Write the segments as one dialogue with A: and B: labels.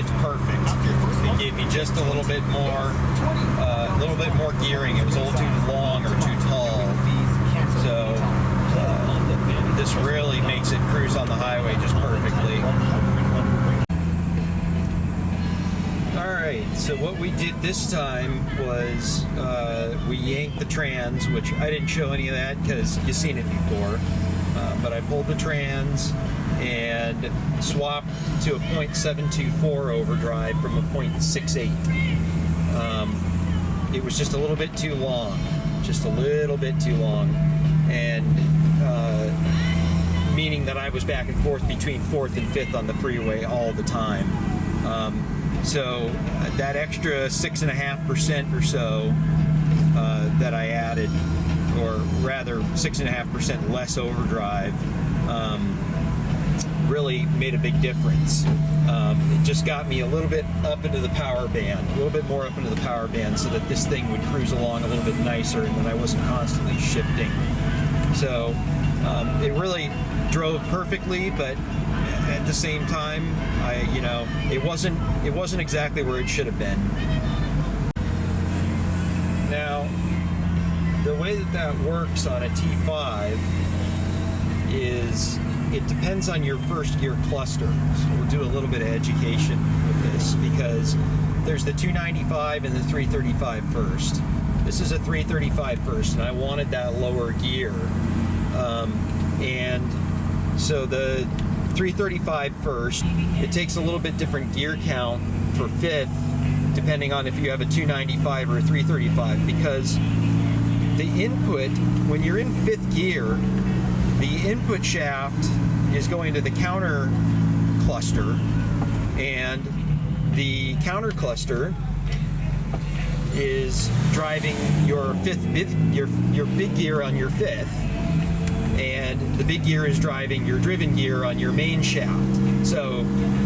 A: it's perfect. It gave me just a little bit more gearing. It was a little too long or too tall. So this really makes it cruise on the highway just perfectly. Alright, so what we did this time was we yanked the trans, which I didn't show any of that because you've seen it before. But I pulled the trans and swapped to a .724 overdrive from a .68. It was just a little bit too long, and meaning that I was back and forth between 4th and 5th on the freeway all the time. So that extra 6.5% or so that I added, or rather 6.5% less overdrive, really made a big difference. It just got me a little bit up into the power band, so that this thing would cruise along a little bit nicer and that I wasn't constantly shifting. So it really drove perfectly, but at the same time, it wasn't exactly where it should have been. Now, the way that works on a T5 is it depends on your first gear cluster. So we'll do a little bit of education with this because there's the 295 and the 335 first. This is a 335 first, and I wanted that lower gear. And so the 335 first, it takes a little bit different gear count for 5th, depending on if you have a 295 or a 335, because the input, when you're in 5th gear, the input shaft is going to the counter cluster, and the counter cluster is driving your your big gear on your 5th, and the big gear is driving your driven gear on your main shaft. So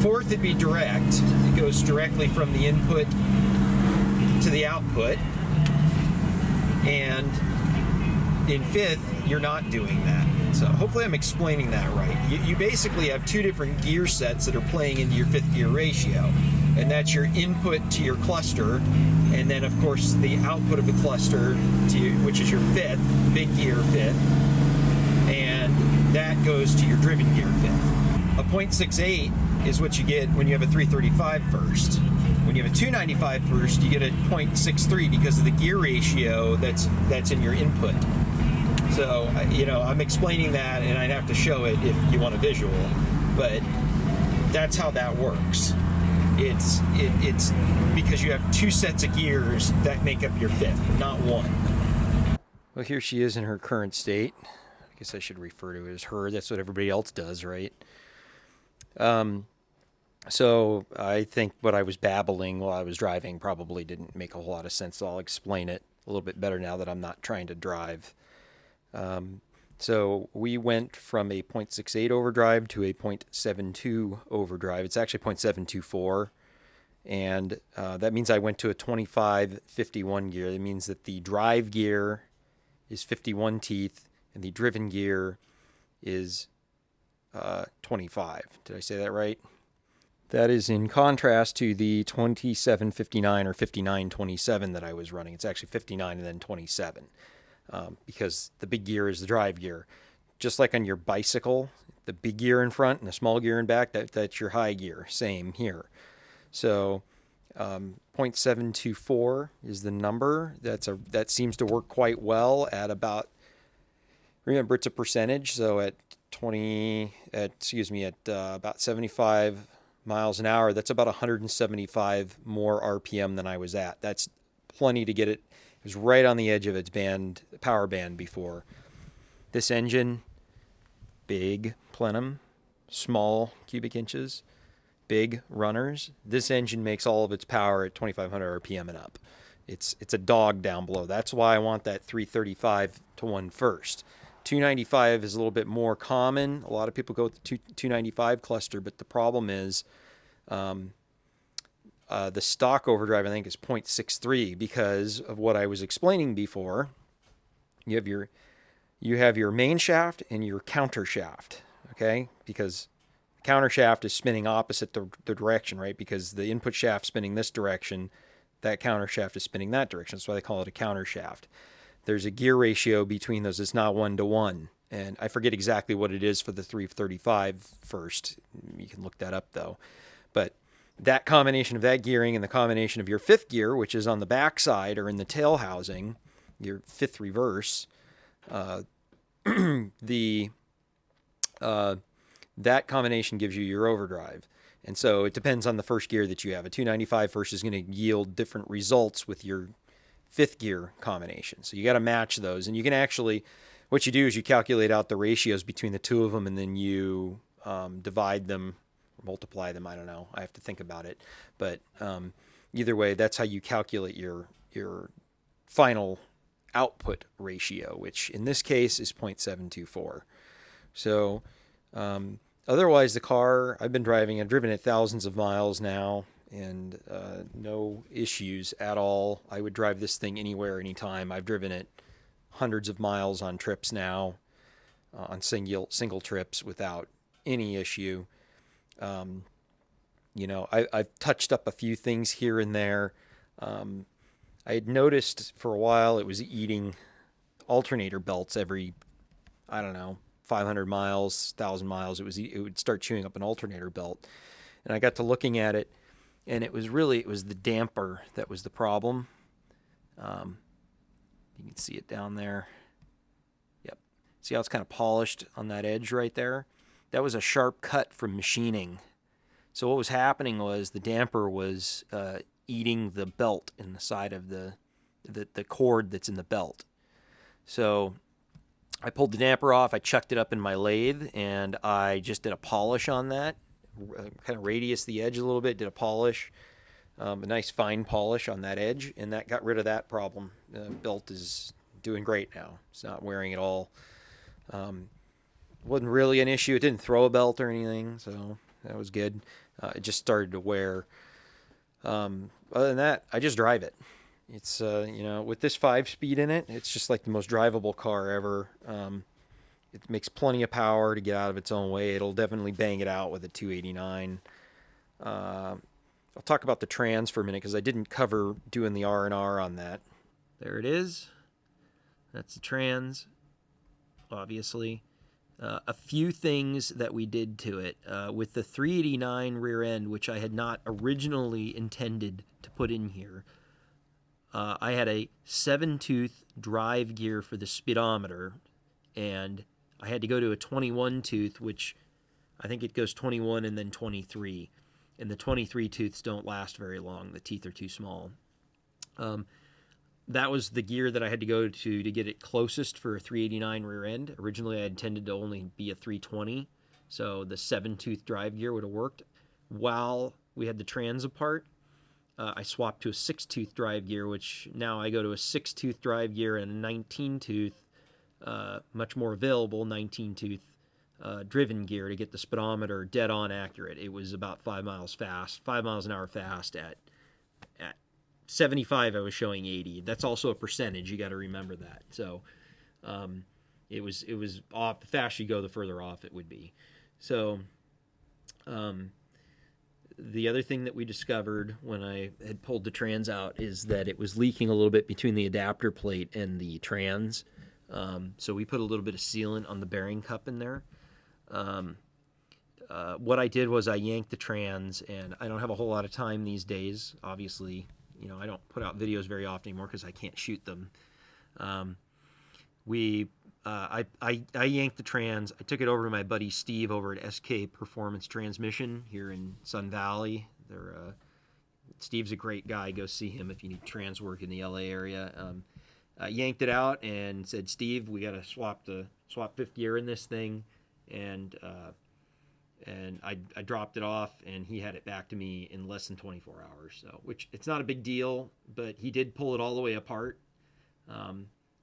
A: 4th would be direct. It goes directly from the input to the output, and in 5th you're not doing that. So hopefully I'm explaining that right. You basically have two different gear sets that are playing into your 5th gear ratio, and that's your input to your cluster, and then of course the output of the cluster which is your 5th, big gear 5th, and that goes to your driven gear 5th. A .68 is what you get when you have a 335 first. When you have a 295 first, you get a .63 because of the gear ratio that's in your input. So, I'm explaining that, and I'd have to show it if you want a visual, but that's how that works. It's because you have two sets of gears that make up your 5th, not one. Well, here she is in her current state. I guess I should refer to it as her. That's what everybody else does, right? So I think what I was babbling while I was driving probably didn't make a whole lot of sense, so I'll explain it a little bit better now that I'm not trying to drive. So we went from a .68 overdrive to a .72 overdrive. It's actually .724, and that means I went to a 25-51 gear. That means that the drive gear is 51 teeth, and the driven gear is 25. Did I say that right? That is in contrast to the 27-59 or 59-27 that I was running. It's actually 59 and then 27. Because the big gear is the drive gear. Just like on your bicycle, the big gear in front and the small gear in back, that's your high gear. Same here. So .724 is the number. That seems to work quite well at about, remember it's a percentage, so at about 75 miles an hour, that's about 175 more RPM than I was at. That's plenty to get it. It was right on the edge of its power band before. This engine, big plenum, small cubic inches, big runners. This engine makes all of its power at 2,500 RPM and up. It's a dog down below. That's why I want that 335 to 1 first. 295 is a little bit more common. A lot of people go with the 295 cluster, but the problem is the stock overdrive, I think, is .63 because of what I was explaining before. You have your main shaft and your counter shaft, okay? Because counter shaft is spinning opposite the direction, right? Because the input shaft spinning this direction, that counter shaft is spinning that direction. That's why they call it a counter shaft. There's a gear ratio between those. It's not 1-to-1. And I forget exactly what it is for the 335 first. You can look that up, though. But that combination of that gearing and the combination of your fifth gear, which is on the back side or in the tail housing, your fifth reverse, that combination gives you your overdrive. And so it depends on the first gear that you have. A 295 first is going to yield different results with your fifth gear combination. So you got to match those. And you can actually, what you do is you calculate out the ratios between the two of them, and then you divide them, or multiply them. I don't know. I have to think about it. But either way, that's how you calculate your final output ratio, which in this case is 0.724. So otherwise, the car, I've been driving, I've driven it thousands of miles now, and no issues at all. I would drive this thing anywhere, anytime. I've driven it hundreds of miles on trips now, on single trips without any issue. I've touched up a few things here and there. I had noticed for a while it was eating alternator belts every, 500 miles, 1,000 miles. It would start chewing up an alternator belt. And I got to looking at it, and it was the damper that was the problem. You can see it down there. Yep. See how it's kind of polished on that edge right there? That was a sharp cut from machining. So what was happening was the damper was eating the belt in the side of the cord that's in the belt. So I pulled the damper off, I chucked it up in my lathe, and I just did a polish on that, kind of radius the edge a little bit, did a polish, a nice fine polish on that edge, and that got rid of that problem. The belt is doing great now. It's not wearing at all. Wasn't really an issue. It didn't throw a belt or anything, so that was good. It just started to wear. Other than that, I just drive it. It's, with this 5-speed in it, it's just like the most drivable car ever. It makes plenty of power to get out of its own way. It'll definitely bang it out with a 289. I'll talk about the trans for a minute because I didn't cover doing the R&R on that. There it is. That's the trans, obviously. A few things that we did to it. With the 389 rear end, which I had not originally intended to put in here, I had a 7-tooth drive gear for the speedometer, and I had to go to a 21-tooth, which I think it goes 21 and then 23. And the 23 tooths don't last very long. The teeth are too small. That was the gear that I had to go to get it closest for a 389 rear end. Originally, I intended to only be a 320, so the 7-tooth drive gear would have worked. While we had the trans apart, I swapped to a 6-tooth drive gear, which now I go to a 6-tooth drive gear and a 19-tooth, much more available 19-tooth driven gear to get the speedometer dead on accurate. It was about 5 miles an hour fast. At 75, I was showing 80. That's also a percentage. You got to remember that. So it was off. The faster you go, the further off it would be. So the other thing that we discovered when I had pulled the trans out is that it was leaking a little bit between the adapter plate and the trans. So we put a little bit of sealant on the bearing cup in there. What I did was I yanked the trans, and I don't have a whole lot of time these days. Obviously, I don't put out videos very often anymore because I can't shoot them. I yanked the trans. I took it over to my buddy Steve over at SK Performance Transmission here in Sun Valley. Steve's a great guy. Go see him if you need trans work in the LA area. I yanked it out and said, Steve, we got to swap fifth gear in this thing, and I dropped it off, and he had it back to me in less than 24 hours. So, which it's not a big deal, but he did pull it all the way apart.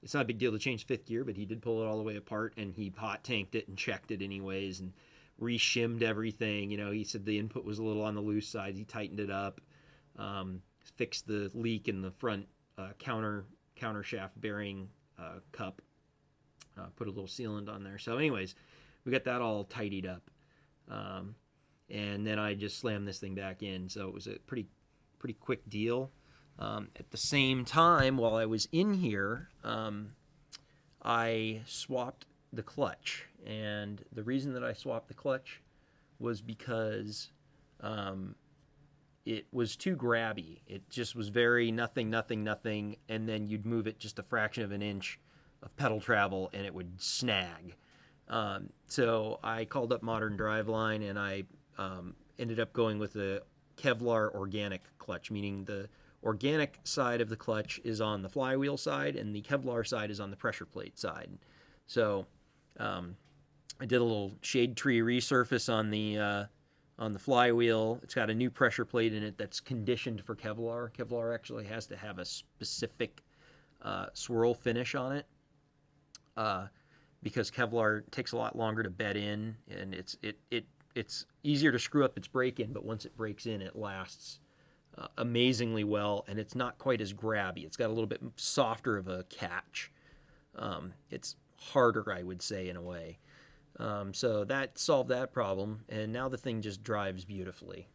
A: It's not a big deal to change fifth gear, but he did pull it all the way apart, and he hot tanked it and checked it anyways, and re-shimmed everything. He said the input was a little on the loose side. He tightened it up, fixed the leak in the front counter shaft bearing cup, put a little sealant on there. So anyways, we got that all tidied up. and then I just slammed this thing back in. So it was a pretty quick deal. At the same time, while I was in here, I swapped the clutch, and the reason that I swapped the clutch was because it was too grabby. It just was very nothing, nothing, nothing, and then you'd move it just a fraction of an inch of pedal travel, and it would snag. So I called up Modern Driveline, and I ended up going with a Kevlar organic clutch, meaning the organic side of the clutch is on the flywheel side, and the Kevlar side is on the pressure plate side. So I did a little shade tree resurface on the flywheel. It's got a new pressure plate in it that's conditioned for Kevlar. Kevlar actually has to have a specific swirl finish on it because Kevlar takes a lot longer to bed in, and it's easier to screw up its break-in, but once it breaks in, it lasts amazingly well, and it's not quite as grabby. It's got a little bit softer of a catch. It's harder, I would say, in a way. So that solved that problem, and now the thing just drives beautifully.